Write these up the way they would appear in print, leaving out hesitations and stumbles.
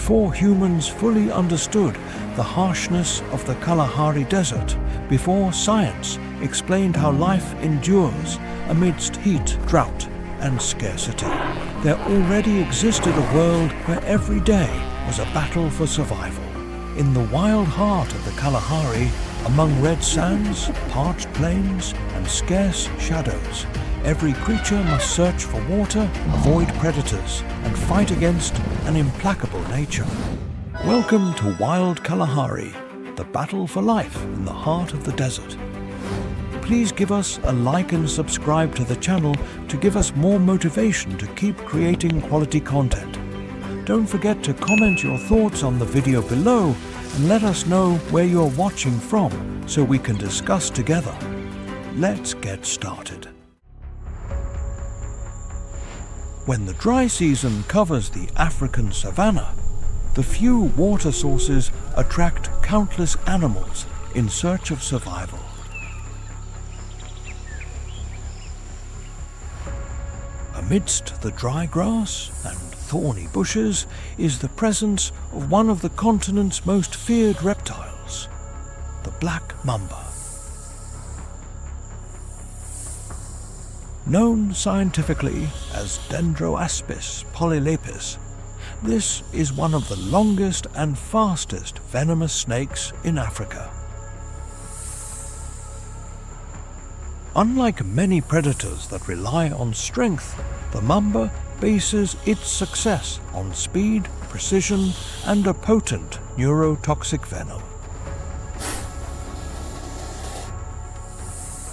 before humans fully understood the harshness of the Kalahari Desert, before science explained how life endures amidst heat, drought, and scarcity, there already existed a world where every day was a battle for survival. In the wild heart of the Kalahari, among red sands, parched plains, and scarce shadows, every creature must search for water, avoid predators, and fight against an implacable nature. Welcome to Wild Kalahari, the battle for life in the heart of the desert. Please give us a like and subscribe to the channel to give us more motivation to keep creating quality content. Don't forget to comment your thoughts on the video below and let us know where you're watching from so we can discuss together. Let's get started. When the dry season covers the African savanna, the few water sources attract countless animals in search of survival. Amidst the dry grass and thorny bushes is the presence of one of the continent's most feared reptiles, the black mamba. Known scientifically as Dendroaspis polylepis, this is one of the longest and fastest venomous snakes in Africa. Unlike many predators that rely on strength, the mamba bases its success on speed, precision, and a potent neurotoxic venom.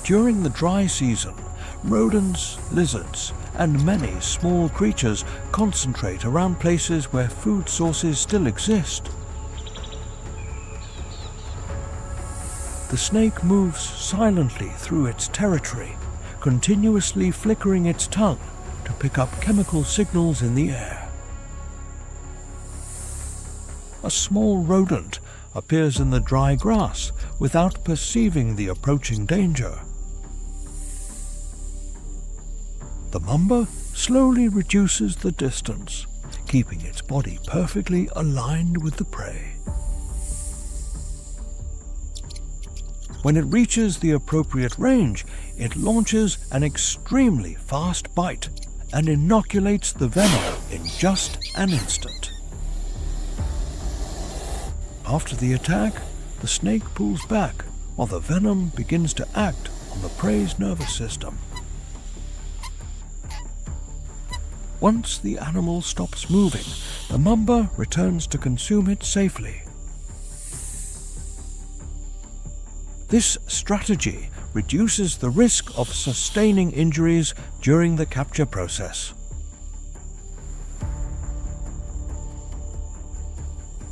During the dry season, rodents, lizards, and many small creatures concentrate around places where food sources still exist. The snake moves silently through its territory, continuously flickering its tongue to pick up chemical signals in the air. A small rodent appears in the dry grass without perceiving the approaching danger. The mamba slowly reduces the distance, keeping its body perfectly aligned with the prey. When it reaches the appropriate range, it launches an extremely fast bite and inoculates the venom in just an instant. After the attack, the snake pulls back while the venom begins to act on the prey's nervous system. Once the animal stops moving, the mamba returns to consume it safely. This strategy reduces the risk of sustaining injuries during the capture process.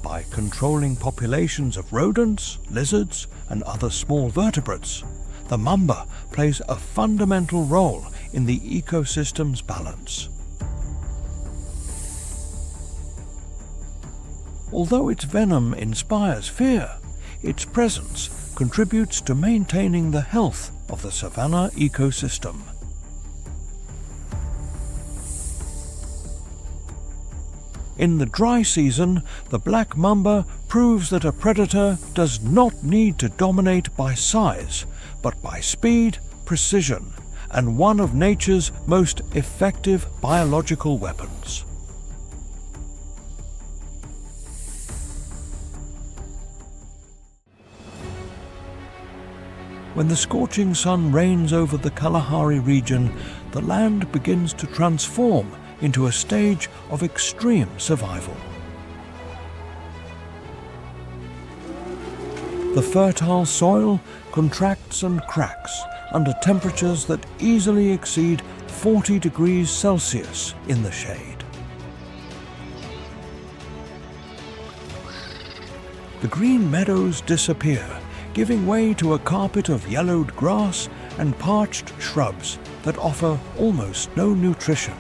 By controlling populations of rodents, lizards, and other small vertebrates, the mamba plays a fundamental role in the ecosystem's balance. Although its venom inspires fear, its presence contributes to maintaining the health of the savanna ecosystem. In the dry season, the black mamba proves that a predator does not need to dominate by size, but by speed, precision, and one of nature's most effective biological weapons. When the scorching sun reigns over the Kalahari region, the land begins to transform into a stage of extreme survival. The fertile soil contracts and cracks under temperatures that easily exceed 40 degrees Celsius in the shade. The green meadows disappear, giving way to a carpet of yellowed grass and parched shrubs that offer almost no nutrition.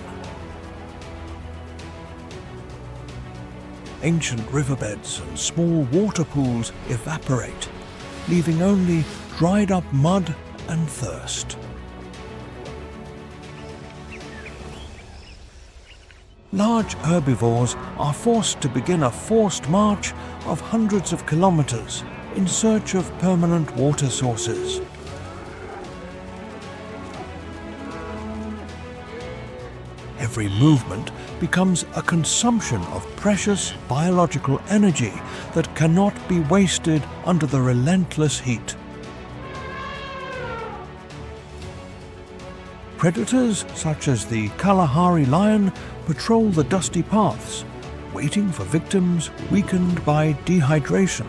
Ancient riverbeds and small water pools evaporate, leaving only dried up mud and thirst. large herbivores are forced to begin a forced march of hundreds of kilometers in search of permanent water sources. Every movement becomes a consumption of precious biological energy that cannot be wasted under the relentless heat. Predators such as the Kalahari lion patrol the dusty paths, waiting for victims weakened by dehydration.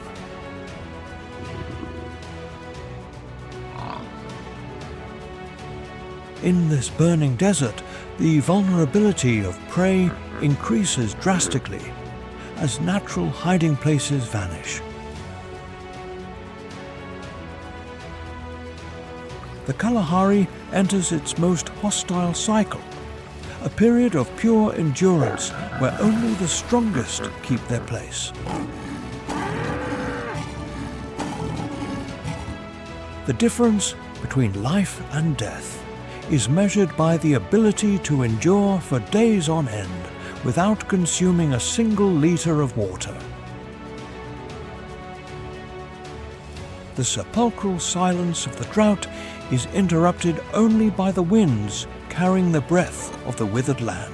In this burning desert, the vulnerability of prey increases drastically as natural hiding places vanish. The Kalahari enters its most hostile cycle, a period of pure endurance where only the strongest keep their place. The difference between life and death is measured by the ability to endure for days on end without consuming a single liter of water. The sepulchral silence of the drought is interrupted only by the winds carrying the breath of the withered land.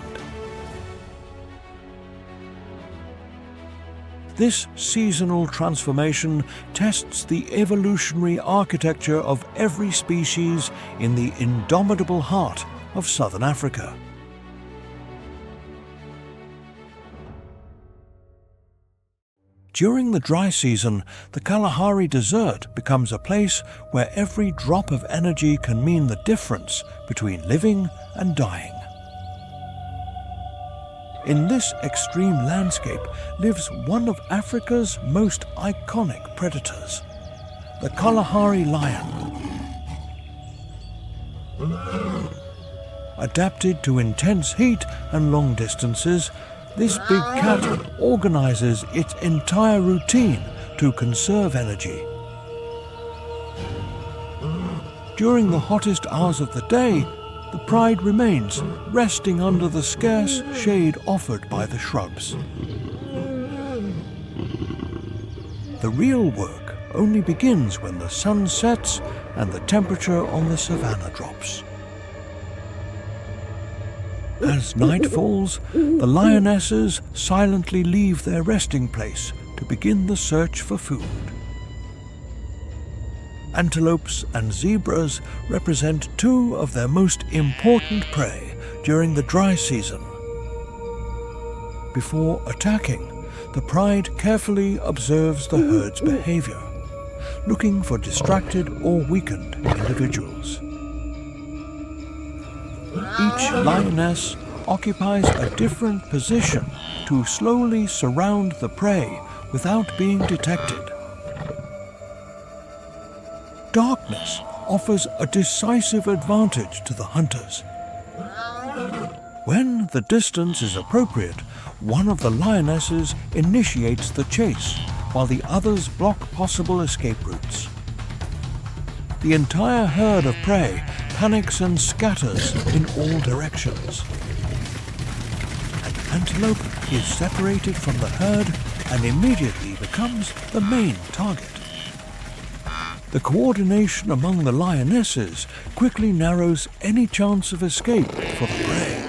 This seasonal transformation tests the evolutionary architecture of every species in the indomitable heart of southern Africa. During the dry season, the Kalahari Desert becomes a place where every drop of energy can mean the difference between living and dying. In this extreme landscape lives one of Africa's most iconic predators, the Kalahari lion. Adapted to intense heat and long distances, this big cat organizes its entire routine to conserve energy. During the hottest hours of the day, the pride remains, resting under the scarce shade offered by the shrubs. The real work only begins when the sun sets and the temperature on the savanna drops. As night falls, the lionesses silently leave their resting place to begin the search for food. Antelopes and zebras represent two of their most important prey during the dry season. Before attacking, the pride carefully observes the herd's behavior, looking for distracted or weakened individuals. Each lioness occupies a different position to slowly surround the prey without being detected. Darkness offers a decisive advantage to the hunters. When the distance is appropriate, one of the lionesses initiates the chase, while the others block possible escape routes. The entire herd of prey panics and scatters in all directions. An antelope is separated from the herd and immediately becomes the main target. The coordination among the lionesses quickly narrows any chance of escape for the prey.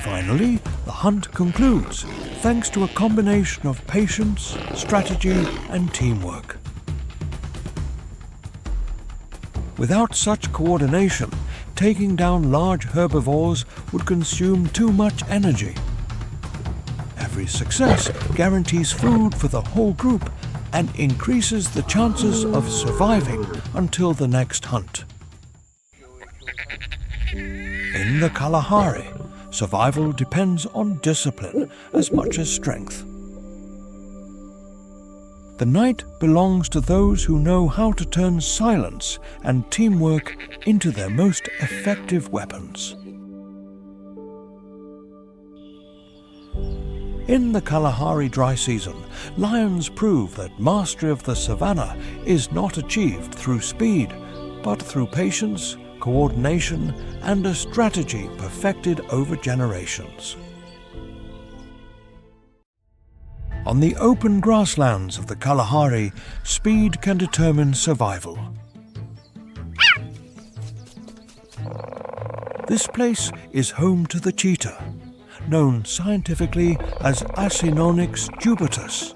Finally, the hunt concludes, thanks to a combination of patience, strategy, and teamwork. Without such coordination, taking down large herbivores would consume too much energy. Every success guarantees food for the whole group and increases the chances of surviving until the next hunt. In the Kalahari, survival depends on discipline as much as strength. The night belongs to those who know how to turn silence and teamwork into their most effective weapons. In the Kalahari dry season, lions prove that mastery of the savanna is not achieved through speed, but through patience, coordination, and a strategy perfected over generations. On the open grasslands of the Kalahari, speed can determine survival. This place is home to the cheetah, known scientifically as Acinonyx jubatus,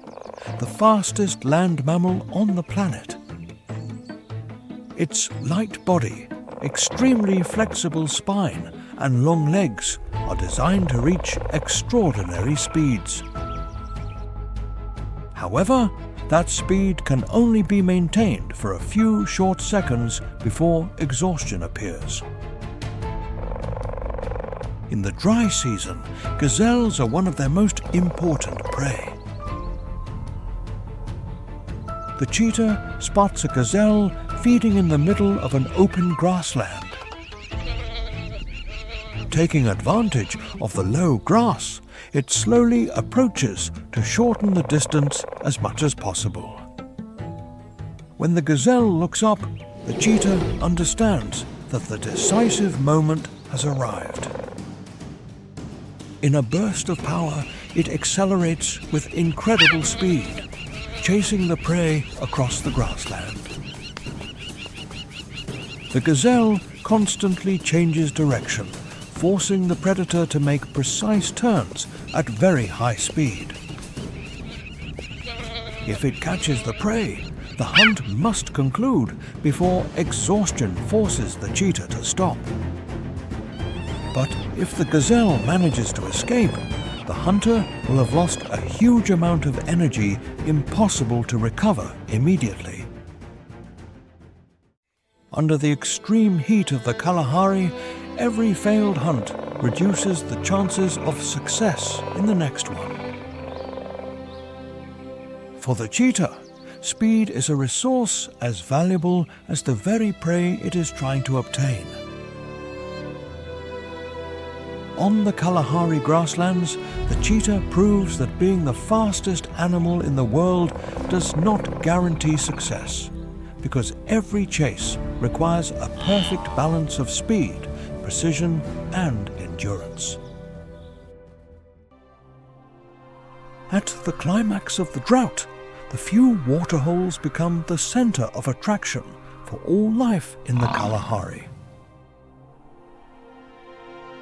the fastest land mammal on the planet. Its light body, extremely flexible spine, and long legs are designed to reach extraordinary speeds. However, that speed can only be maintained for a few short seconds before exhaustion appears. In the dry season, gazelles are one of their most important prey. The cheetah spots a gazelle feeding in the middle of an open grassland. Taking advantage of the low grass, it slowly approaches to shorten the distance as much as possible. When the gazelle looks up, the cheetah understands that the decisive moment has arrived. In a burst of power, it accelerates with incredible speed, chasing the prey across the grassland. The gazelle constantly changes direction, forcing the predator to make precise turns at very high speed. If it catches the prey, the hunt must conclude before exhaustion forces the cheetah to stop. But if the gazelle manages to escape, the hunter will have lost a huge amount of energy impossible to recover immediately. Under the extreme heat of the Kalahari, every failed hunt reduces the chances of success in the next one. For the cheetah, speed is a resource as valuable as the very prey it is trying to obtain. On the Kalahari grasslands, the cheetah proves that being the fastest animal in the world does not guarantee success, because every chase requires a perfect balance of speed, precision, and endurance. At the climax of the drought, the few waterholes become the center of attraction for all life in the Kalahari.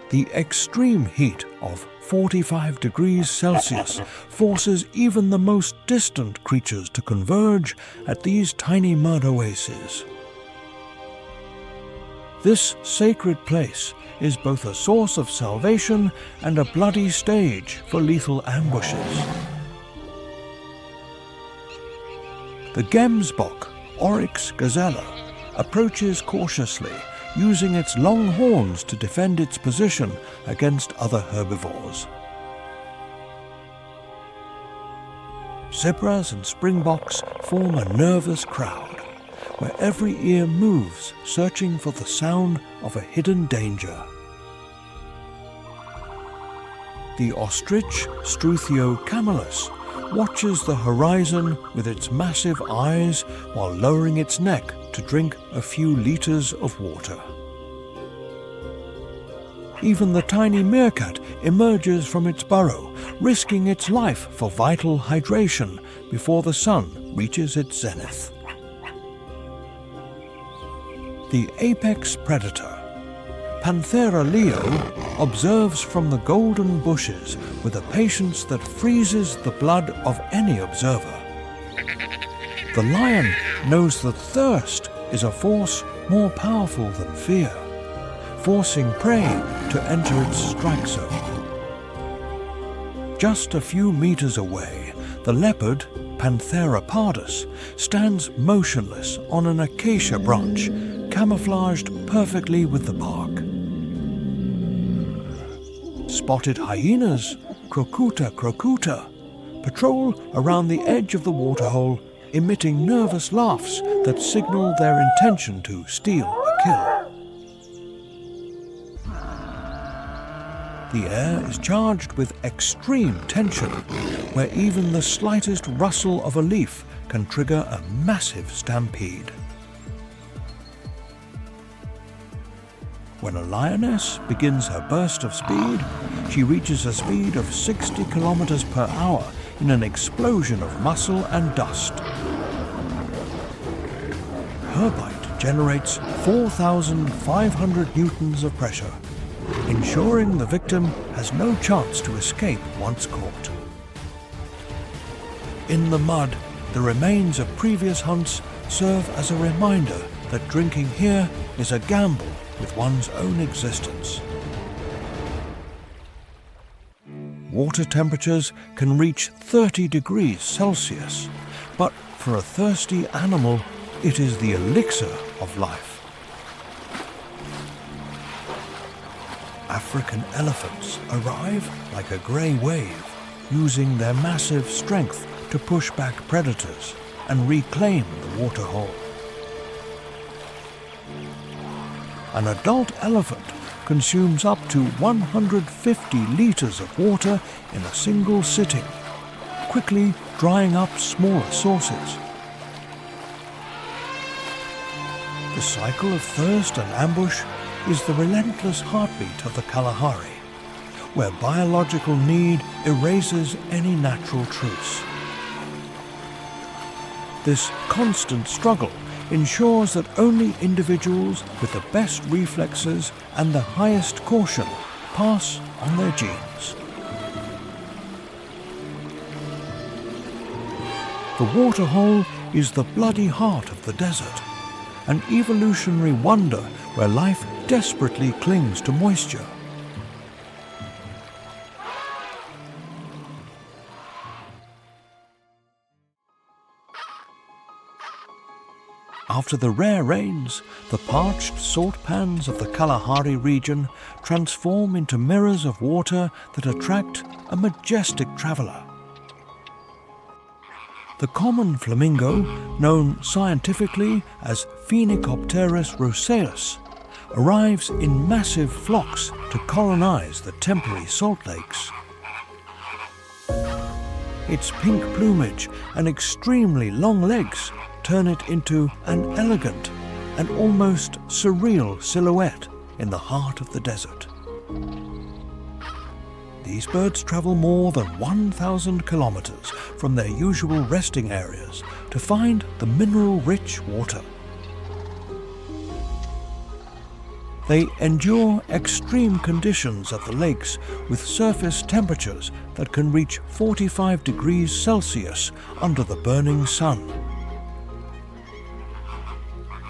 The extreme heat of 45 degrees Celsius forces even the most distant creatures to converge at these tiny mud oases. This sacred place is both a source of salvation and a bloody stage for lethal ambushes. The gemsbok, Oryx gazella, approaches cautiously, using its long horns to defend its position against other herbivores. Zebras and springboks form a nervous crowd, where every ear moves, searching for the sound of a hidden danger. The ostrich, Struthio camelus, watches the horizon with its massive eyes while lowering its neck to drink a few liters of water. Even the tiny meerkat emerges from its burrow, risking its life for vital hydration before the sun reaches its zenith. The apex predator, Panthera leo, observes from the golden bushes with a patience that freezes the blood of any observer. The lion knows that thirst is a force more powerful than fear, forcing prey to enter its strike zone. Just a few meters away, the leopard, Panthera pardus, stands motionless on an acacia branch, camouflaged perfectly with the bark. Spotted hyenas, Crocuta crocuta, patrol around the edge of the waterhole, emitting nervous laughs that signal their intention to steal a kill. The air is charged with extreme tension, where even the slightest rustle of a leaf can trigger a massive stampede. When a lioness begins her burst of speed, she reaches a speed of 60 kilometers per hour in an explosion of muscle and dust. Her bite generates 4,500 newtons of pressure, ensuring the victim has no chance to escape once caught. In the mud, the remains of previous hunts serve as a reminder that drinking here is a gamble with one's own existence. Water temperatures can reach 30 degrees Celsius, but for a thirsty animal, it is the elixir of life. African elephants arrive like a grey wave, using their massive strength to push back predators and reclaim the waterhole. An adult elephant consumes up to 150 litres of water in a single sitting, quickly drying up smaller sources. The cycle of thirst and ambush is the relentless heartbeat of the Kalahari, where biological need erases any natural truce. This constant struggle ensures that only individuals with the best reflexes and the highest caution pass on their genes. The waterhole is the bloody heart of the desert, an evolutionary wonder where life desperately clings to moisture. After the rare rains, the parched salt pans of the Kalahari region transform into mirrors of water that attract a majestic traveller. The common flamingo, known scientifically as Phoenicopterus roseus, arrives in massive flocks to colonize the temporary salt lakes. Its pink plumage and extremely long legs turn it into an elegant and almost surreal silhouette in the heart of the desert. These birds travel more than 1,000 kilometers from their usual resting areas to find the mineral-rich water. They endure extreme conditions at the lakes with surface temperatures that can reach 45 degrees Celsius under the burning sun.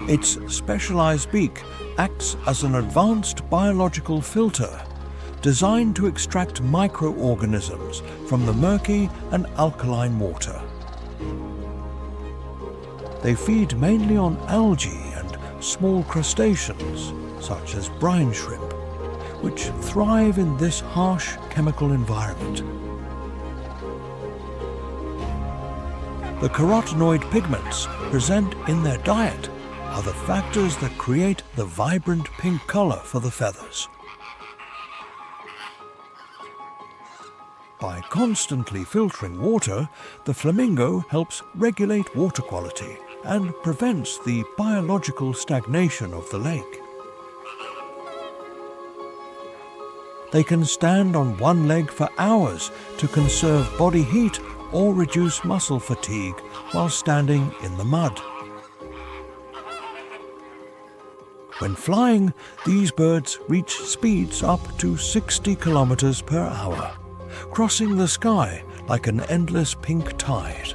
Its specialized beak acts as an advanced biological filter designed to extract microorganisms from the murky and alkaline water. They feed mainly on algae and small crustaceans, such as brine shrimp, which thrive in this harsh chemical environment. The carotenoid pigments present in their diet are the factors that create the vibrant pink color for the feathers. By constantly filtering water, the flamingo helps regulate water quality and prevents the biological stagnation of the lake. They can stand on one leg for hours to conserve body heat or reduce muscle fatigue while standing in the mud. When flying, these birds reach speeds up to 60 kilometers per hour, crossing the sky like an endless pink tide.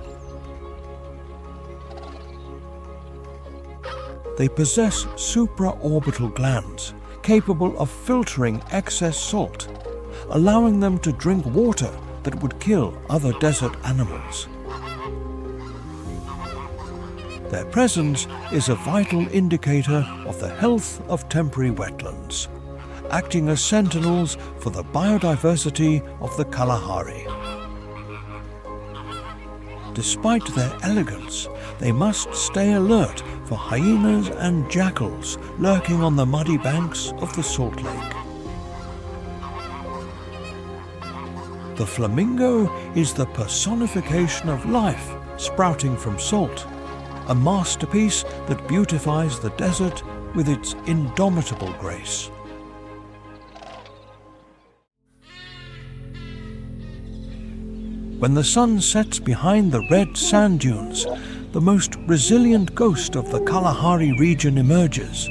They possess supraorbital glands capable of filtering excess salt, allowing them to drink water that would kill other desert animals. Their presence is a vital indicator of the health of temporary wetlands, acting as sentinels for the biodiversity of the Kalahari. Despite their elegance, they must stay alert for hyenas and jackals lurking on the muddy banks of the salt lake. The flamingo is the personification of life sprouting from salt, a masterpiece that beautifies the desert with its indomitable grace. When the sun sets behind the red sand dunes, the most resilient ghost of the Kalahari region emerges,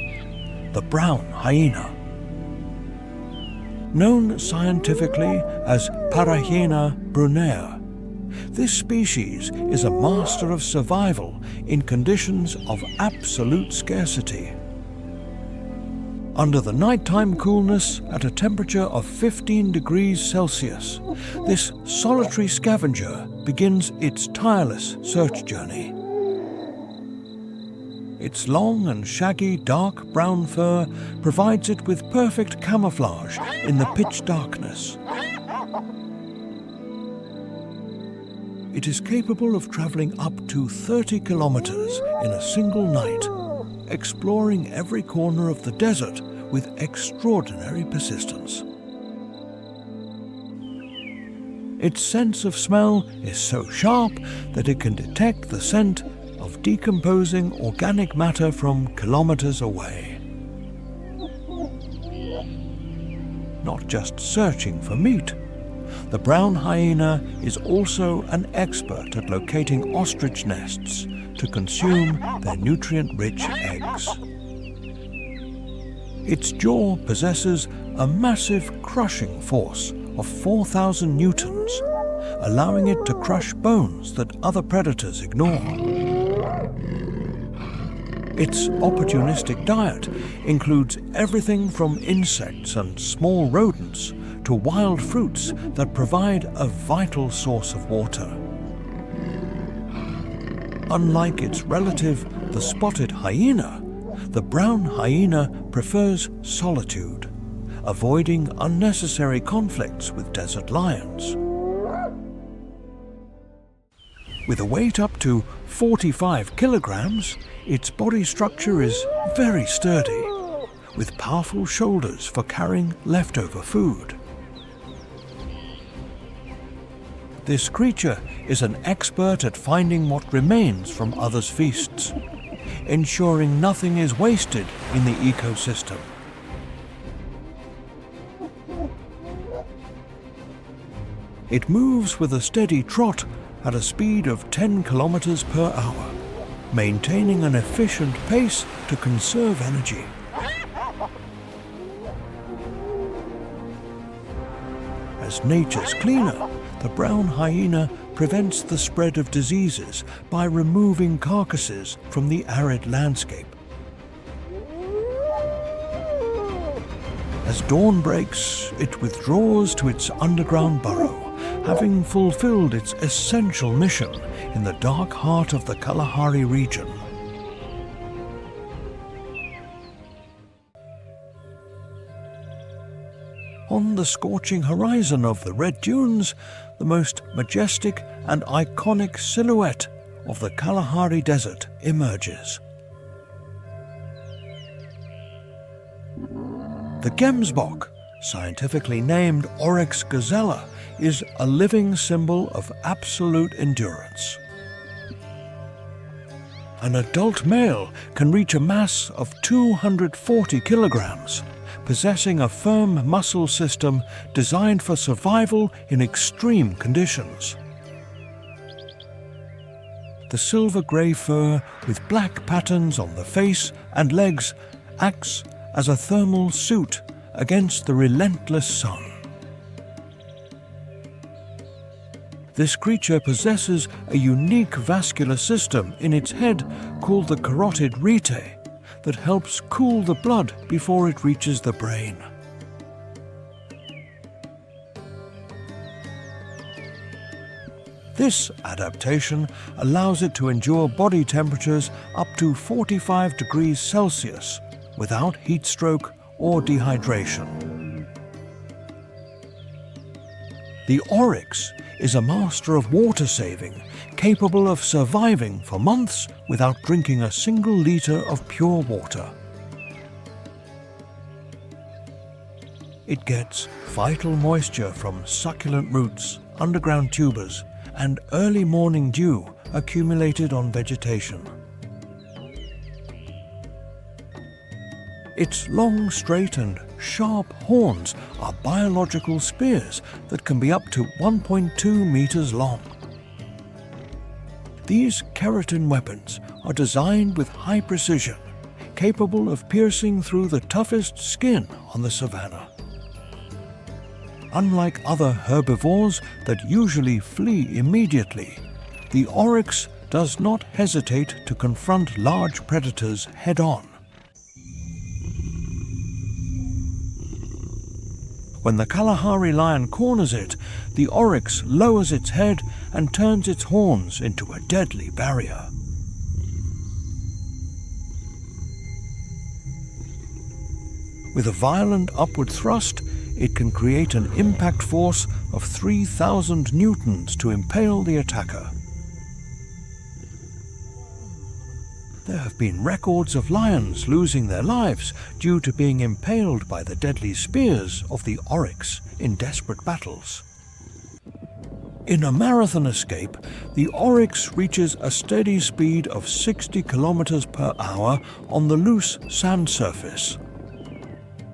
the brown hyena. Known scientifically as Parahyena brunea, this species is a master of survival in conditions of absolute scarcity. Under the nighttime coolness at a temperature of 15 degrees Celsius, this solitary scavenger begins its tireless search journey. Its long and shaggy dark brown fur provides it with perfect camouflage in the pitch darkness. It is capable of traveling up to 30 kilometers in a single night, exploring every corner of the desert with extraordinary persistence. Its sense of smell is so sharp that it can detect the scent of decomposing organic matter from kilometers away. Not just searching for meat, the brown hyena is also an expert at locating ostrich nests to consume their nutrient-rich eggs. Its jaw possesses a massive crushing force of 4,000 newtons, allowing it to crush bones that other predators ignore. Its opportunistic diet includes everything from insects and small rodents to wild fruits that provide a vital source of water. Unlike its relative, the spotted hyena, the brown hyena prefers solitude, avoiding unnecessary conflicts with desert lions. With a weight up to 45 kilograms, its body structure is very sturdy, with powerful shoulders for carrying leftover food. This creature is an expert at finding what remains from others' feasts, ensuring nothing is wasted in the ecosystem. It moves with a steady trot at a speed of 10 kilometers per hour, maintaining an efficient pace to conserve energy. As nature's cleaner, the brown hyena prevents the spread of diseases by removing carcasses from the arid landscape. As dawn breaks, it withdraws to its underground burrow, having fulfilled its essential mission in the dark heart of the Kalahari region. On the scorching horizon of the red dunes, the most majestic and iconic silhouette of the Kalahari Desert emerges. The gemsbok, scientifically named Oryx gazella, is a living symbol of absolute endurance. An adult male can reach a mass of 240 kilograms, possessing a firm muscle system designed for survival in extreme conditions. The silver-grey fur with black patterns on the face and legs acts as a thermal suit against the relentless sun. This creature possesses a unique vascular system in its head called the carotid rete that helps cool the blood before it reaches the brain. This adaptation allows it to endure body temperatures up to 45 degrees Celsius without heat stroke or dehydration. The oryx is a master of water saving, capable of surviving for months without drinking a single liter of pure water. It gets vital moisture from succulent roots, underground tubers, and early morning dew accumulated on vegetation. Its long, straight and sharp horns are biological spears that can be up to 1.2 meters long. These keratin weapons are designed with high precision, capable of piercing through the toughest skin on the savanna. Unlike other herbivores that usually flee immediately, the oryx does not hesitate to confront large predators head-on. When the Kalahari lion corners it, the oryx lowers its head and turns its horns into a deadly barrier. With a violent upward thrust, it can create an impact force of 3,000 newtons to impale the attacker. There have been records of lions losing their lives due to being impaled by the deadly spears of the oryx in desperate battles. In a marathon escape, the oryx reaches a steady speed of 60 kilometers per hour on the loose sand surface.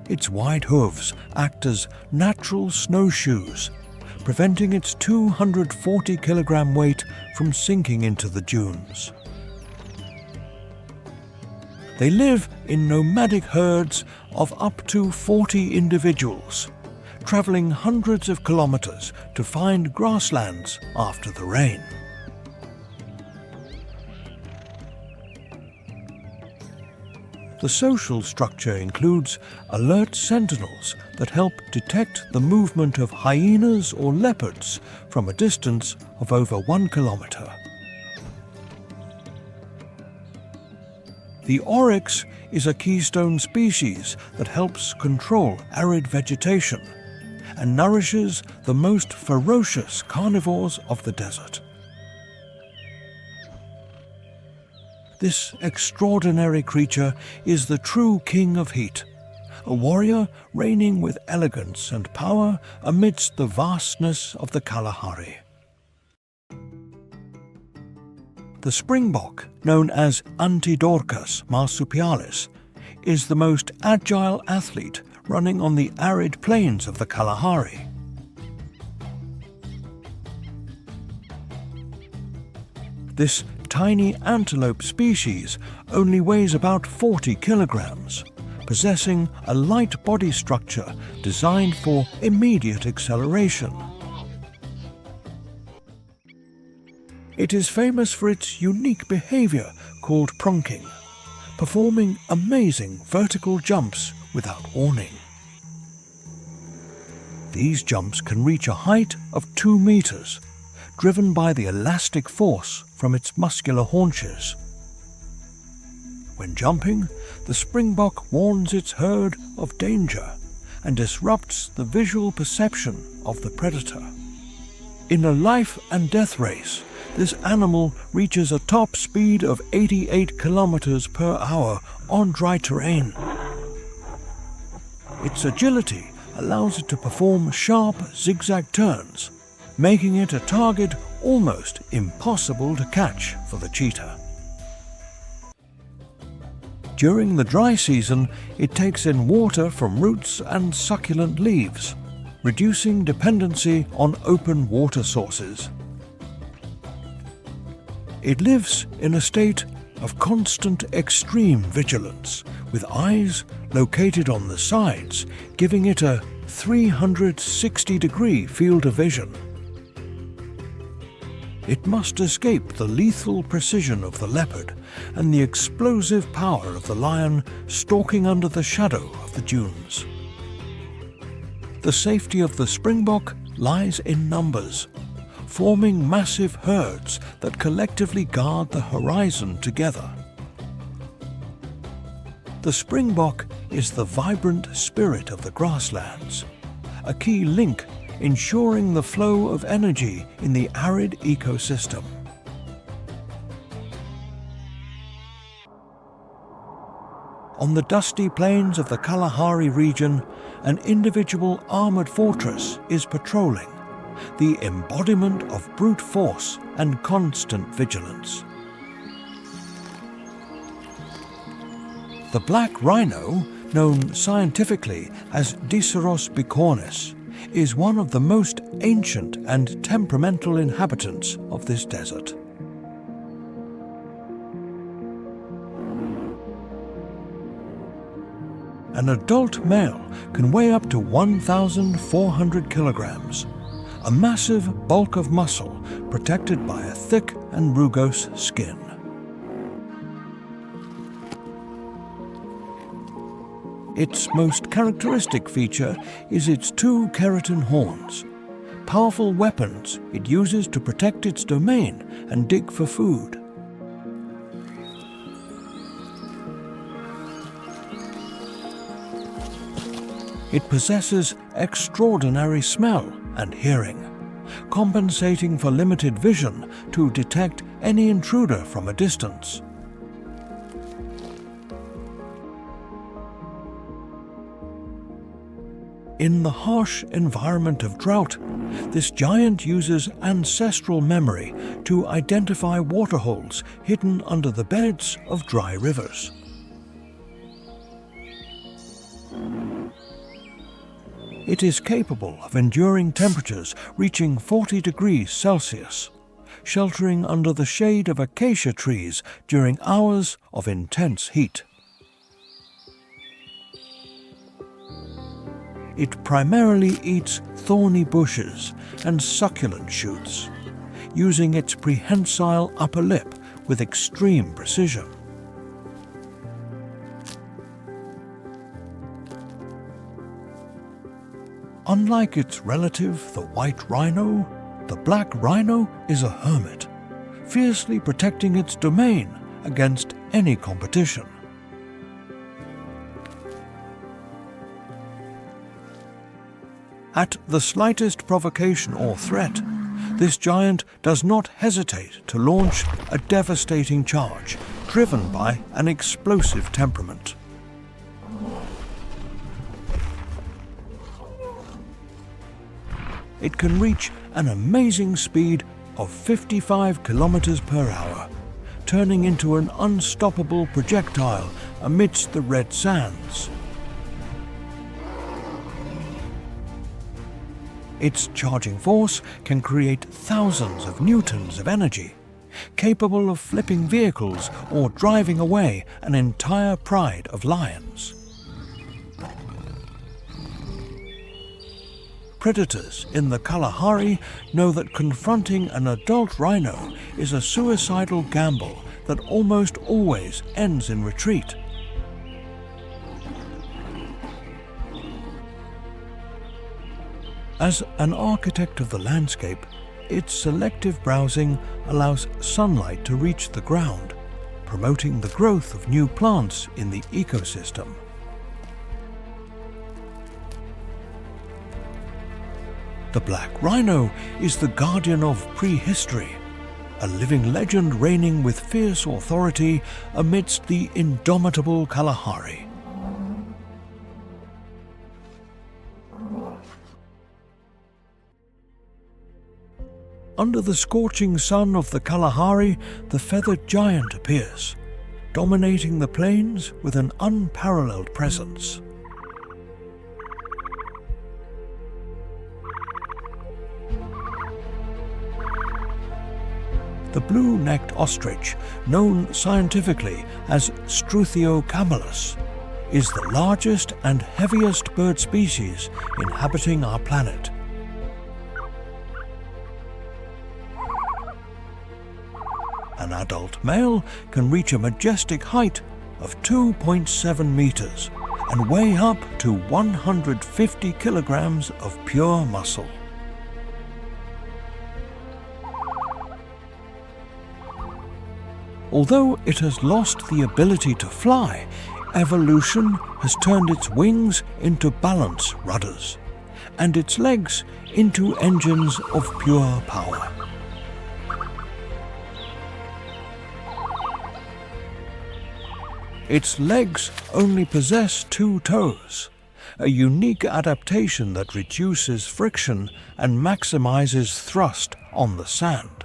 Its wide hooves act as natural snowshoes, preventing its 240-kilogram weight from sinking into the dunes. They live in nomadic herds of up to 40 individuals, traveling hundreds of kilometers to find grasslands after the rain. The social structure includes alert sentinels that help detect the movement of hyenas or leopards from a distance of over 1 kilometer. The oryx is a keystone species that helps control arid vegetation and nourishes the most ferocious carnivores of the desert. This extraordinary creature is the true king of heat, a warrior reigning with elegance and power amidst the vastness of the Kalahari. The springbok, known as Antidorcas marsupialis, is the most agile athlete running on the arid plains of the Kalahari. This tiny antelope species only weighs about 40 kilograms, possessing a light body structure designed for immediate acceleration. It is famous for its unique behavior called pronking, performing amazing vertical jumps without warning. These jumps can reach a height of 2 meters, driven by the elastic force from its muscular haunches. When jumping, the springbok warns its herd of danger and disrupts the visual perception of the predator. In a life and death race, this animal reaches a top speed of 88 kilometers per hour on dry terrain. Its agility allows it to perform sharp zigzag turns, making it a target almost impossible to catch for the cheetah. During the dry season, it takes in water from roots and succulent leaves, reducing dependency on open water sources. It lives in a state of constant extreme vigilance, with eyes located on the sides, giving it a 360-degree field of vision. It must escape the lethal precision of the leopard and the explosive power of the lion stalking under the shadow of the dunes. The safety of the springbok lies in numbers, forming massive herds that collectively guard the horizon together. The springbok is the vibrant spirit of the grasslands, a key link ensuring the flow of energy in the arid ecosystem. On the dusty plains of the Kalahari region, an individual armored fortress is patrolling, the embodiment of brute force and constant vigilance. The black rhino, known scientifically as Diceros bicornis, is one of the most ancient and temperamental inhabitants of this desert. An adult male can weigh up to 1,400 kilograms, a massive bulk of muscle protected by a thick and rugose skin. Its most characteristic feature is its two keratin horns, powerful weapons it uses to protect its domain and dig for food. It possesses extraordinary smell and hearing, compensating for limited vision to detect any intruder from a distance. In the harsh environment of drought, this giant uses ancestral memory to identify waterholes hidden under the beds of dry rivers. It is capable of enduring temperatures reaching 40 degrees Celsius, sheltering under the shade of acacia trees during hours of intense heat. It primarily eats thorny bushes and succulent shoots, using its prehensile upper lip with extreme precision. Unlike its relative, the white rhino, the black rhino is a hermit, fiercely protecting its domain against any competition. At the slightest provocation or threat, this giant does not hesitate to launch a devastating charge, driven by an explosive temperament. It can reach an amazing speed of 55 kilometers per hour, turning into an unstoppable projectile amidst the red sands. Its charging force can create thousands of newtons of energy, capable of flipping vehicles or driving away an entire pride of lions. Predators in the Kalahari know that confronting an adult rhino is a suicidal gamble that almost always ends in retreat. As an architect of the landscape, its selective browsing allows sunlight to reach the ground, promoting the growth of new plants in the ecosystem. The black rhino is the guardian of prehistory, a living legend reigning with fierce authority amidst the indomitable Kalahari. Under the scorching sun of the Kalahari, the feathered giant appears, dominating the plains with an unparalleled presence. The blue-necked ostrich, known scientifically as Struthio camelus, is the largest and heaviest bird species inhabiting our planet. An adult male can reach a majestic height of 2.7 meters and weigh up to 150 kilograms of pure muscle. Although it has lost the ability to fly, evolution has turned its wings into balance rudders, and its legs into engines of pure power. Its legs only possess 2 toes, a unique adaptation that reduces friction and maximizes thrust on the sand.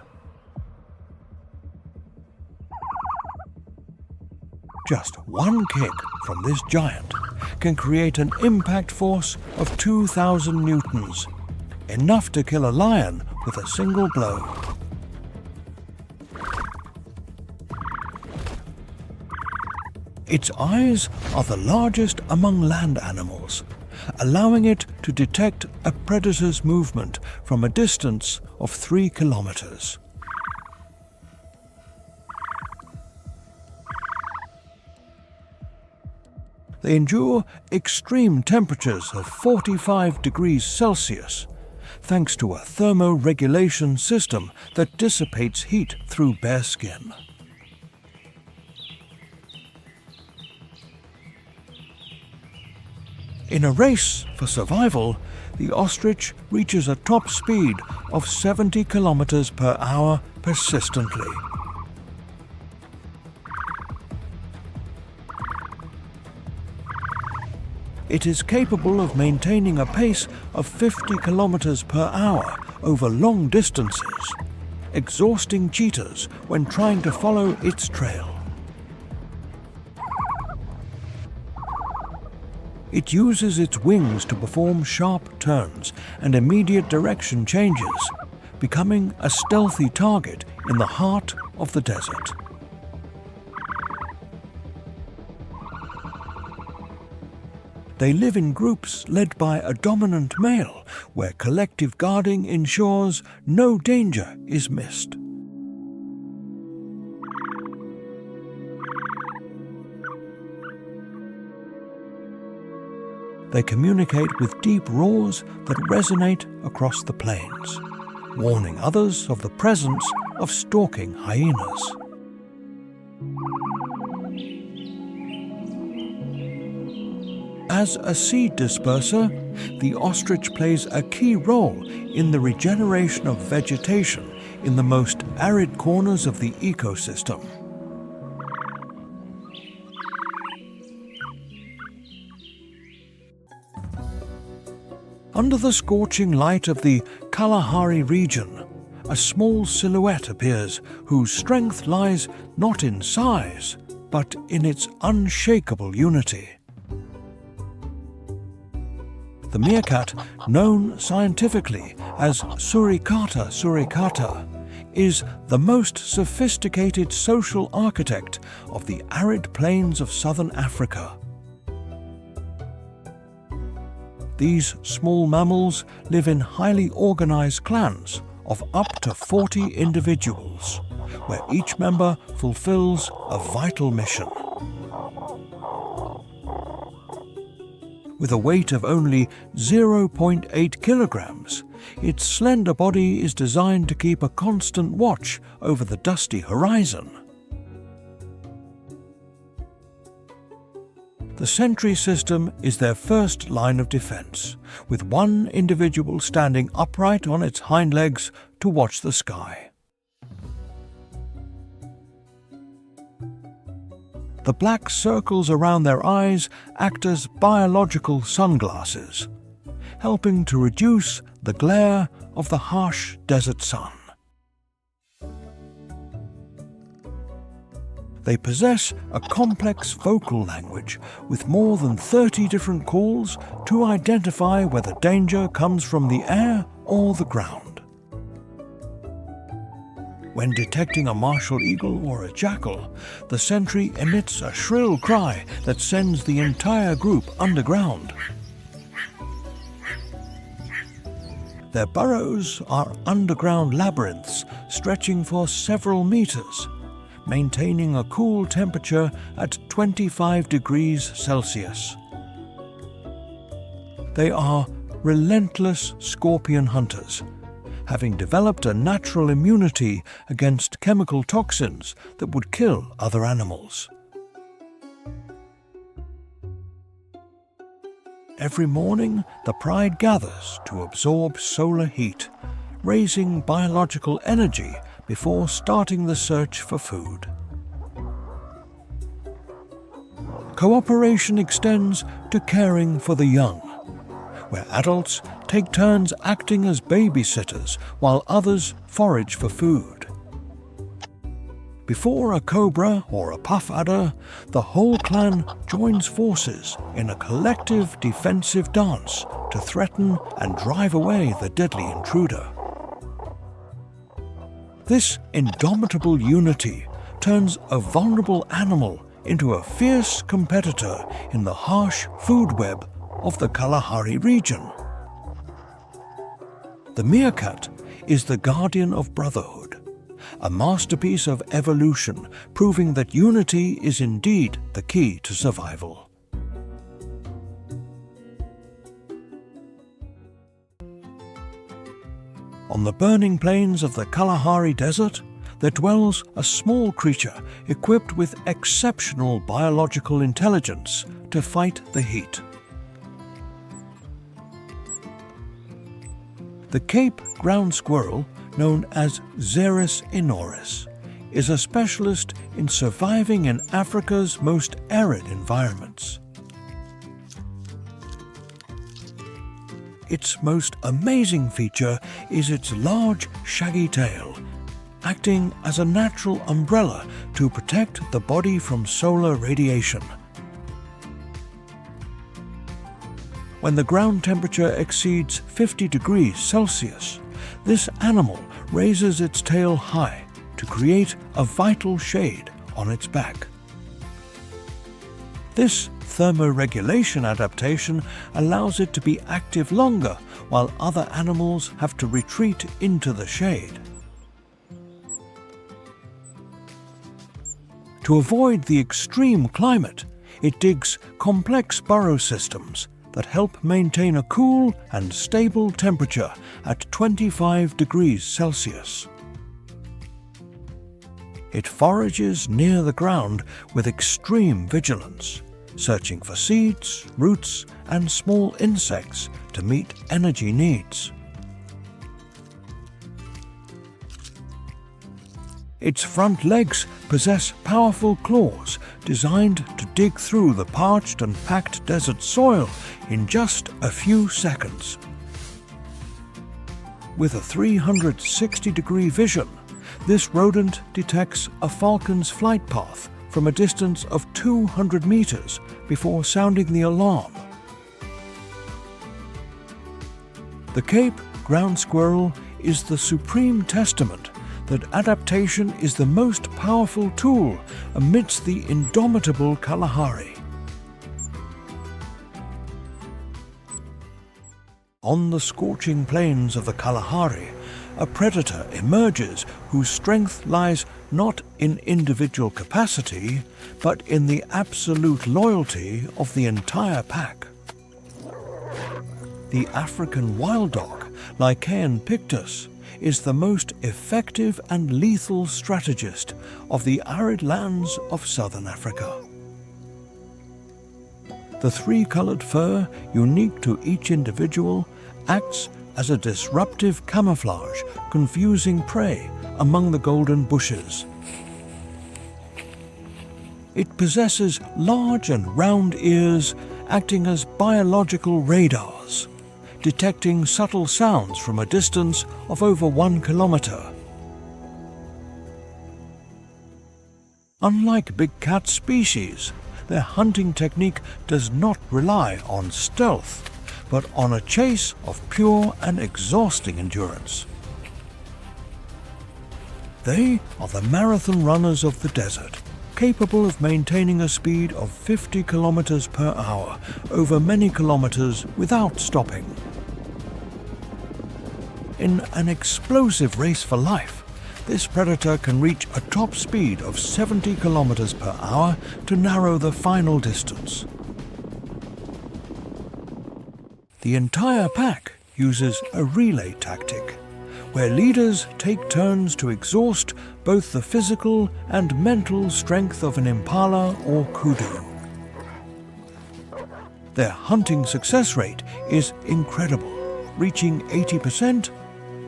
Just one kick from this giant can create an impact force of 2,000 newtons, enough to kill a lion with a single blow. Its eyes are the largest among land animals, allowing it to detect a predator's movement from a distance of 3 kilometers. They endure extreme temperatures of 45 degrees Celsius, thanks to a thermoregulation system that dissipates heat through bare skin. In a race for survival, the ostrich reaches a top speed of 70 kilometers per hour persistently. It is capable of maintaining a pace of 50 kilometers per hour over long distances, exhausting cheetahs when trying to follow its trail. It uses its wings to perform sharp turns and immediate direction changes, becoming a stealthy target in the heart of the desert. They live in groups led by a dominant male, where collective guarding ensures no danger is missed. They communicate with deep roars that resonate across the plains, warning others of the presence of stalking hyenas. As a seed disperser, the ostrich plays a key role in the regeneration of vegetation in the most arid corners of the ecosystem. Under the scorching light of the Kalahari region, a small silhouette appears whose strength lies not in size, but in its unshakable unity. The meerkat, known scientifically as suricata suricata, is the most sophisticated social architect of the arid plains of southern Africa. These small mammals live in highly organized clans of up to 40 individuals, where each member fulfills a vital mission. With a weight of only 0.8 kilograms, its slender body is designed to keep a constant watch over the dusty horizon. The sentry system is their first line of defense, with one individual standing upright on its hind legs to watch the sky. The black circles around their eyes act as biological sunglasses, helping to reduce the glare of the harsh desert sun. They possess a complex vocal language with more than 30 different calls to identify whether danger comes from the air or the ground. When detecting a martial eagle or a jackal, the sentry emits a shrill cry that sends the entire group underground. Their burrows are underground labyrinths stretching for several meters, maintaining a cool temperature at 25 degrees Celsius. They are relentless scorpion hunters, having developed a natural immunity against chemical toxins that would kill other animals. Every morning, the pride gathers to absorb solar heat, raising biological energy before starting the search for food. Cooperation extends to caring for the young, where adults take turns acting as babysitters while others forage for food. Before a cobra or a puff adder, the whole clan joins forces in a collective defensive dance to threaten and drive away the deadly intruder. This indomitable unity turns a vulnerable animal into a fierce competitor in the harsh food web of the Kalahari region. The meerkat is the guardian of brotherhood, a masterpiece of evolution proving that unity is indeed the key to survival. On the burning plains of the Kalahari Desert, there dwells a small creature equipped with exceptional biological intelligence to fight the heat. The Cape ground squirrel, known as Xeris inoris, is a specialist in surviving in Africa's most arid environments. Its most amazing feature is its large, shaggy tail, acting as a natural umbrella to protect the body from solar radiation. When the ground temperature exceeds 50 degrees Celsius, this animal raises its tail high to create a vital shade on its back. This thermoregulation adaptation allows it to be active longer while other animals have to retreat into the shade. To avoid the extreme climate, it digs complex burrow systems that help maintain a cool and stable temperature at 25 degrees Celsius. It forages near the ground with extreme vigilance, searching for seeds, roots, and small insects to meet energy needs. Its front legs possess powerful claws designed to dig through the parched and packed desert soil in just a few seconds. With a 360-degree vision, this rodent detects a falcon's flight path from a distance of 200 meters before sounding the alarm. The Cape ground squirrel is the supreme testament that adaptation is the most powerful tool amidst the indomitable Kalahari. On the scorching plains of the Kalahari, a predator emerges whose strength lies not in individual capacity, but in the absolute loyalty of the entire pack. The African wild dog, Lycaon pictus, is the most effective and lethal strategist of the arid lands of southern Africa. The three-colored fur, unique to each individual, acts as a disruptive camouflage, confusing prey among the golden bushes. It possesses large and round ears, acting as biological radars, detecting subtle sounds from a distance of over 1 kilometer. Unlike big cat species, their hunting technique does not rely on stealth, but on a chase of pure and exhausting endurance. They are the marathon runners of the desert, capable of maintaining a speed of 50 kilometers per hour over many kilometers without stopping. In an explosive race for life, this predator can reach a top speed of 70 kilometers per hour to narrow the final distance. The entire pack uses a relay tactic, where leaders take turns to exhaust both the physical and mental strength of an impala or kudu. Their hunting success rate is incredible, reaching 80%,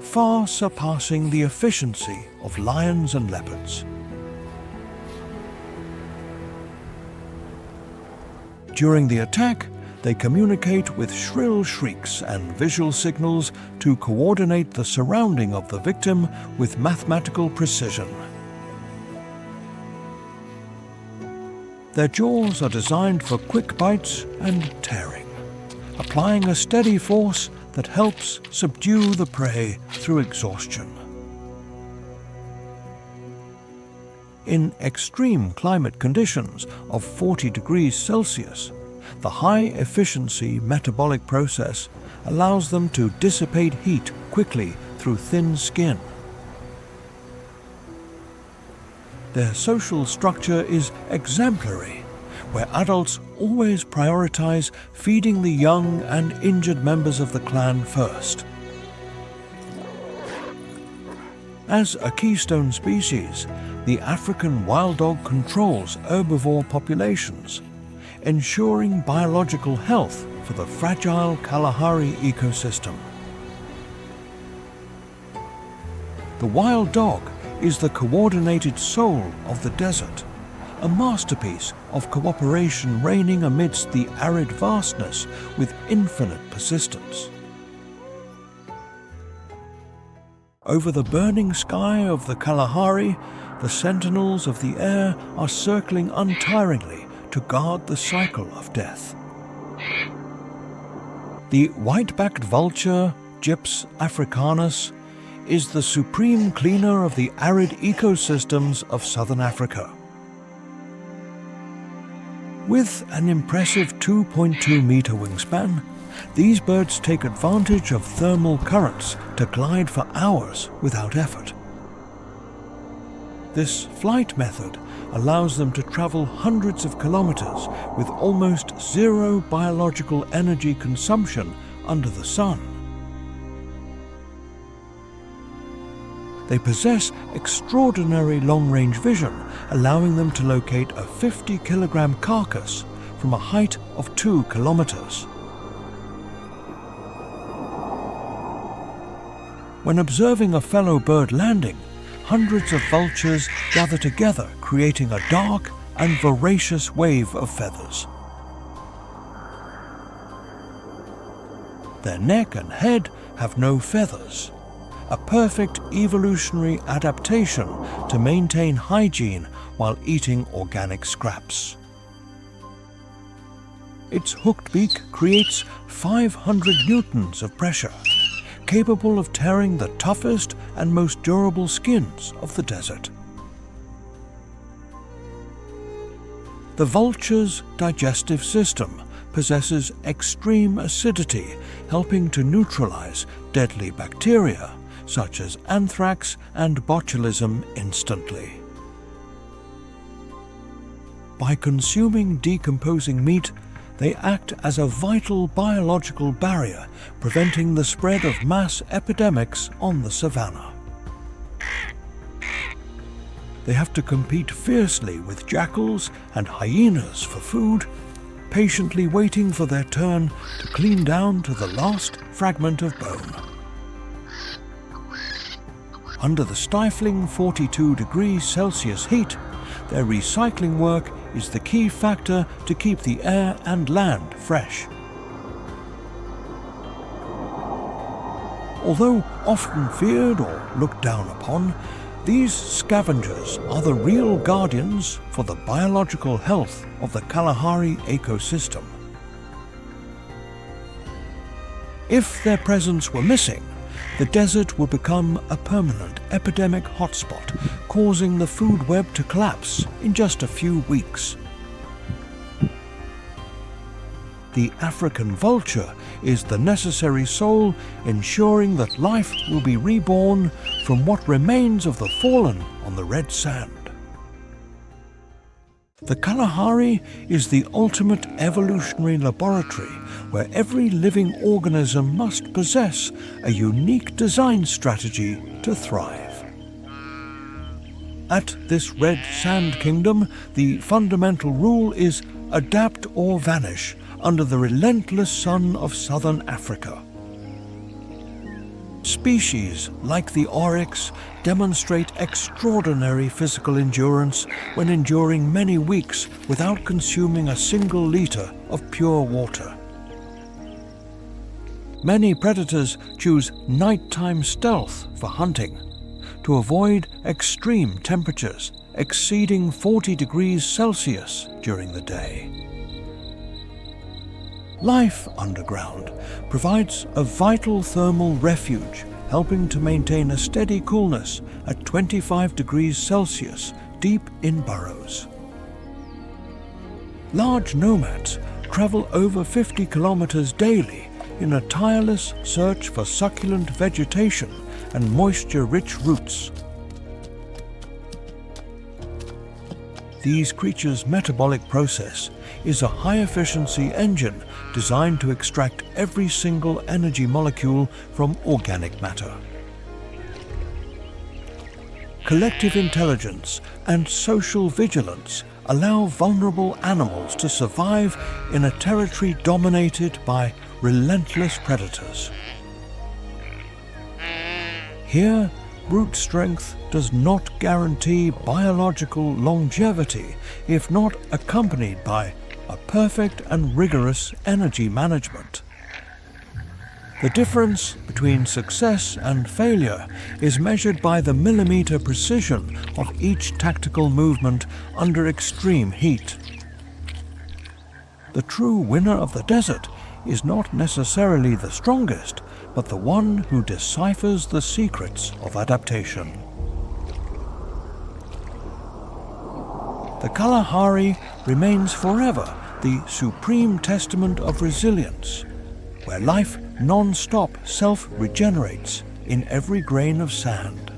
far surpassing the efficiency of lions and leopards. During the attack, they communicate with shrill shrieks and visual signals to coordinate the surrounding of the victim with mathematical precision. Their jaws are designed for quick bites and tearing, applying a steady force that helps subdue the prey through exhaustion. In extreme climate conditions of 40 degrees Celsius, the high-efficiency metabolic process allows them to dissipate heat quickly through thin skin. Their social structure is exemplary, where adults always prioritize feeding the young and injured members of the clan first. As a keystone species, the African wild dog controls herbivore populations, ensuring biological health for the fragile Kalahari ecosystem. The wild dog is the coordinated soul of the desert, a masterpiece of cooperation reigning amidst the arid vastness with infinite persistence. Over the burning sky of the Kalahari, the sentinels of the air are circling untiringly to guard the cycle of death. The white-backed vulture, Gyps africanus, is the supreme cleaner of the arid ecosystems of southern Africa. With an impressive 2.2-meter wingspan, these birds take advantage of thermal currents to glide for hours without effort. This flight method allows them to travel hundreds of kilometers with almost zero biological energy consumption under the sun. They possess extraordinary long-range vision, allowing them to locate a 50-kilogram carcass from a height of 2 kilometers. When observing a fellow bird landing, hundreds of vultures gather together, creating a dark and voracious wave of feathers. Their neck and head have no feathers, a perfect evolutionary adaptation to maintain hygiene while eating organic scraps. Its hooked beak creates 500 newtons of pressure, capable of tearing the toughest and most durable skins of the desert. The vulture's digestive system possesses extreme acidity, helping to neutralize deadly bacteria such as anthrax and botulism instantly. By consuming decomposing meat, they act as a vital biological barrier, preventing the spread of mass epidemics on the savanna. They have to compete fiercely with jackals and hyenas for food, patiently waiting for their turn to clean down to the last fragment of bone. Under the stifling 42 degrees Celsius heat, their recycling work is the key factor to keep the air and land fresh. Although often feared or looked down upon, these scavengers are the real guardians for the biological health of the Kalahari ecosystem. If their presence were missing, the desert would become a permanent epidemic hotspot, causing the food web to collapse in just a few weeks. The African vulture is the necessary soul, ensuring that life will be reborn from what remains of the fallen on the red sand. The Kalahari is the ultimate evolutionary laboratory where every living organism must possess a unique design strategy to thrive. At this red sand kingdom, the fundamental rule is adapt or vanish under the relentless sun of southern Africa. Species like the oryx demonstrate extraordinary physical endurance when enduring many weeks without consuming a single liter of pure water. Many predators choose nighttime stealth for hunting to avoid extreme temperatures, exceeding 40 degrees Celsius during the day. Life underground provides a vital thermal refuge, helping to maintain a steady coolness at 25 degrees Celsius deep in burrows. Large nomads travel over 50 kilometers daily in a tireless search for succulent vegetation and moisture-rich roots. These creatures' metabolic process is a high-efficiency engine designed to extract every single energy molecule from organic matter. Collective intelligence and social vigilance allow vulnerable animals to survive in a territory dominated by relentless predators. Here, brute strength does not guarantee biological longevity if not accompanied by a perfect and rigorous energy management. The difference between success and failure is measured by the millimeter precision of each tactical movement under extreme heat. The true winner of the desert is not necessarily the strongest, but the one who deciphers the secrets of adaptation. The Kalahari remains forever the supreme testament of resilience, where life non-stop self-regenerates in every grain of sand.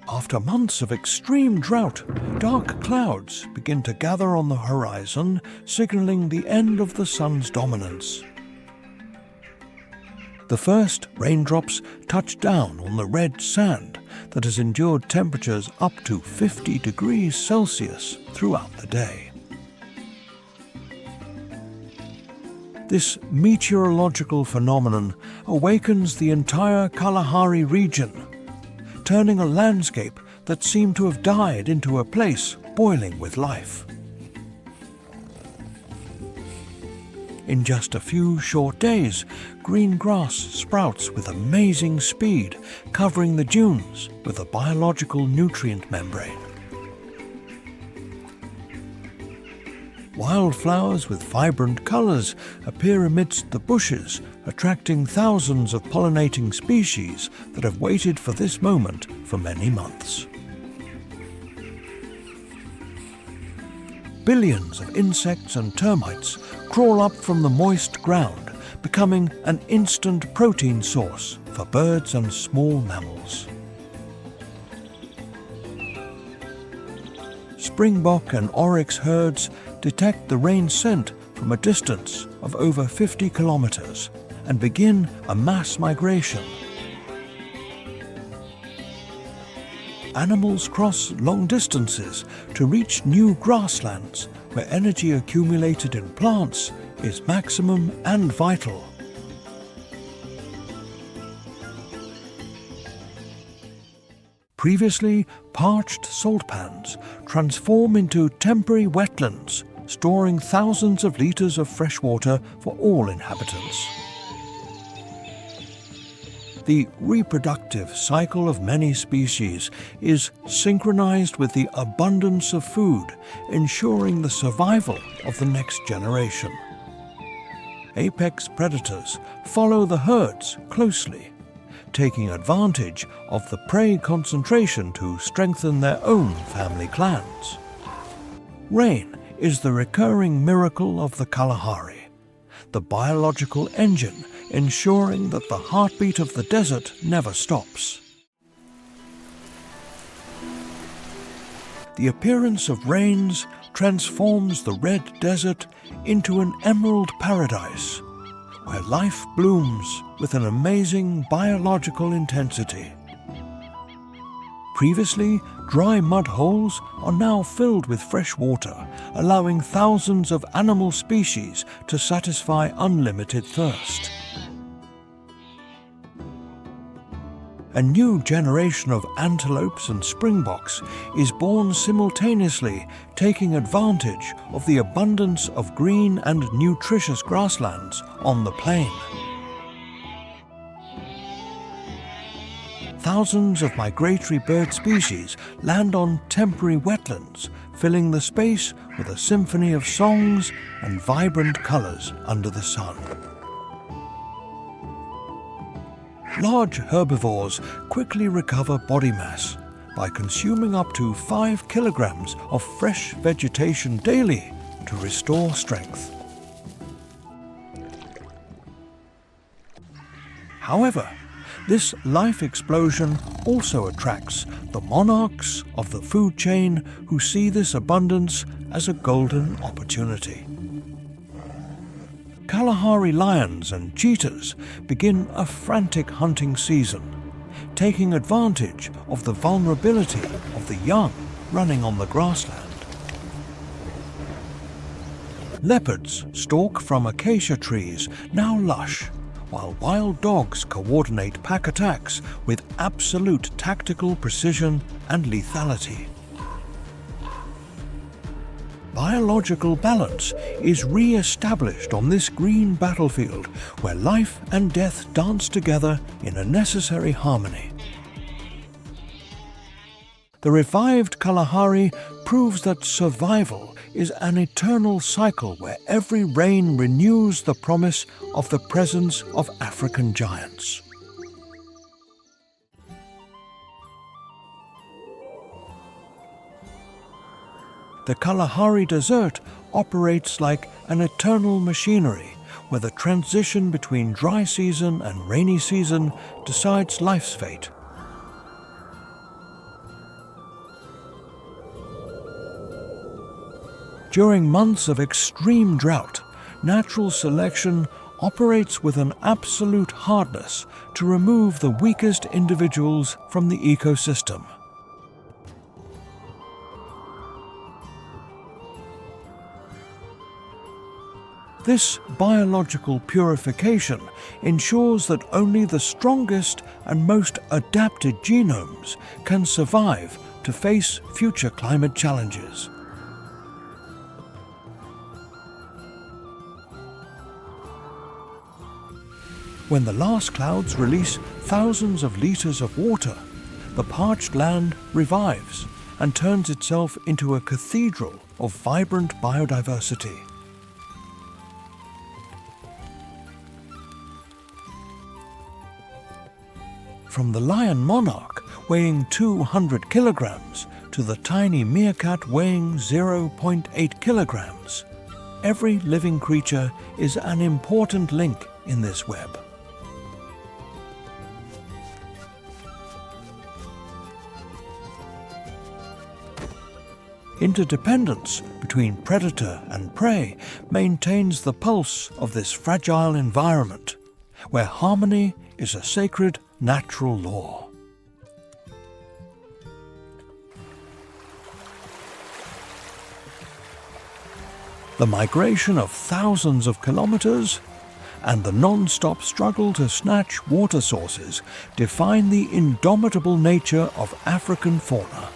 After months of extreme drought, dark clouds begin to gather on the horizon, signaling the end of the sun's dominance. The first raindrops touch down on the red sand that has endured temperatures up to 50 degrees Celsius throughout the day. This meteorological phenomenon awakens the entire Kalahari region, turning a landscape that seemed to have died into a place boiling with life. In just a few short days, green grass sprouts with amazing speed, covering the dunes with a biological nutrient membrane. Wildflowers with vibrant colors appear amidst the bushes, attracting thousands of pollinating species that have waited for this moment for many months. Billions of insects and termites crawl up from the moist ground, becoming an instant protein source for birds and small mammals. Springbok and oryx herds detect the rain scent from a distance of over 50 kilometers and begin a mass migration. Animals cross long distances to reach new grasslands where energy accumulated in plants is maximum and vital. Previously parched salt pans transform into temporary wetlands, storing thousands of liters of fresh water for all inhabitants. The reproductive cycle of many species is synchronized with the abundance of food, ensuring the survival of the next generation. Apex predators follow the herds closely, taking advantage of the prey concentration to strengthen their own family clans. Rain is the recurring miracle of the Kalahari, the biological engine ensuring that the heartbeat of the desert never stops. The appearance of rains transforms the red desert into an emerald paradise, where life blooms with an amazing biological intensity. Previously dry mud holes are now filled with fresh water, allowing thousands of animal species to satisfy unlimited thirst. A new generation of antelopes and springboks is born simultaneously, taking advantage of the abundance of green and nutritious grasslands on the plain. thousands of migratory bird species land on temporary wetlands, filling the space with a symphony of songs and vibrant colours under the sun. Large herbivores quickly recover body mass by consuming up to 5 kilograms of fresh vegetation daily to restore strength. However, this life explosion also attracts the monarchs of the food chain who see this abundance as a golden opportunity. Kalahari lions and cheetahs begin a frantic hunting season, taking advantage of the vulnerability of the young running on the grassland. Leopards stalk from acacia trees, now lush, while wild dogs coordinate pack attacks with absolute tactical precision and lethality. Biological balance is re-established on this green battlefield where life and death dance together in a necessary harmony. The revived Kalahari proves that survival is an eternal cycle where every rain renews the promise of the presence of African giants. The Kalahari Desert operates like an eternal machinery where the transition between dry season and rainy season decides life's fate. During months of extreme drought, natural selection operates with an absolute hardness to remove the weakest individuals from the ecosystem. This biological purification ensures that only the strongest and most adapted genomes can survive to face future climate challenges. When the last clouds release thousands of litres of water, the parched land revives and turns itself into a cathedral of vibrant biodiversity. From the lion monarch weighing 200 kilograms to the tiny meerkat weighing 0.8 kilograms, every living creature is an important link in this web. Interdependence between predator and prey maintains the pulse of this fragile environment, where harmony is a sacred natural law. The migration of thousands of kilometers and the non-stop struggle to snatch water sources define the indomitable nature of African fauna.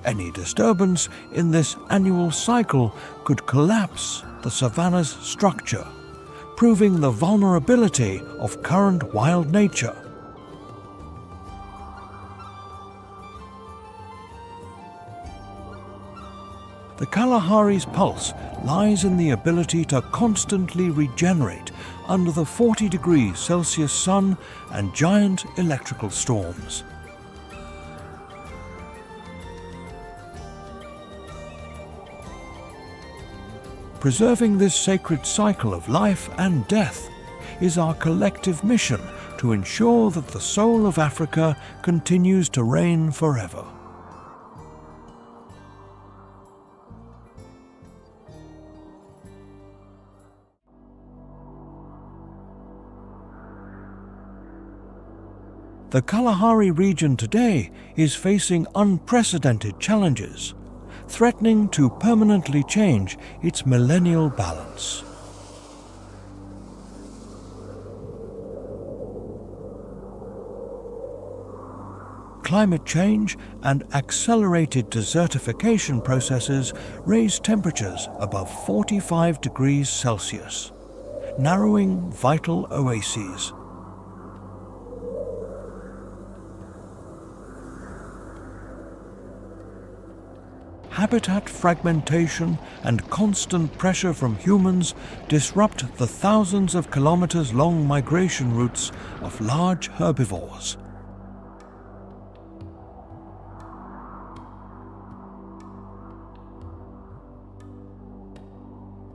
Any disturbance in this annual cycle could collapse the savanna's structure, proving the vulnerability of current wild nature. The Kalahari's pulse lies in the ability to constantly regenerate under the 40 degrees Celsius sun and giant electrical storms. Preserving this sacred cycle of life and death is our collective mission to ensure that the soul of Africa continues to reign forever. The Kalahari region today is facing unprecedented challenges, threatening to permanently change its millennial balance. climate change and accelerated desertification processes raise temperatures above 45 degrees Celsius, narrowing vital oases. Habitat fragmentation and constant pressure from humans disrupt the thousands of kilometers-long migration routes of large herbivores.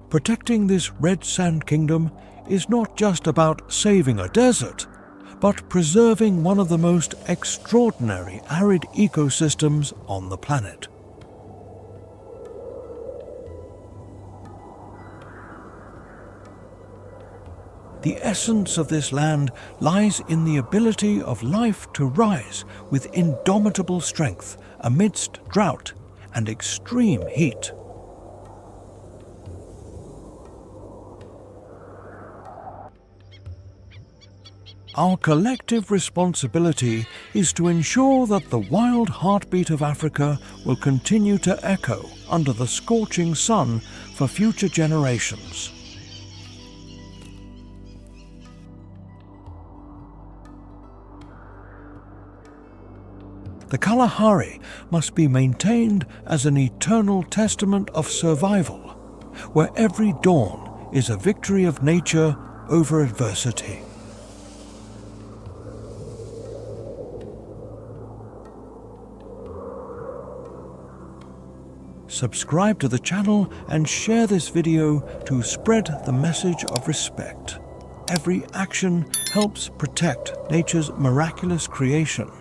Protecting this red sand kingdom is not just about saving a desert, but preserving one of the most extraordinary arid ecosystems on the planet. The essence of this land lies in the ability of life to rise with indomitable strength amidst drought and extreme heat. Our collective responsibility is to ensure that the wild heartbeat of Africa will continue to echo under the scorching sun for future generations. The Kalahari must be maintained as an eternal testament of survival, where every dawn is a victory of nature over adversity. Subscribe to the channel and share this video to spread the message of respect. Every action helps protect nature's miraculous creation.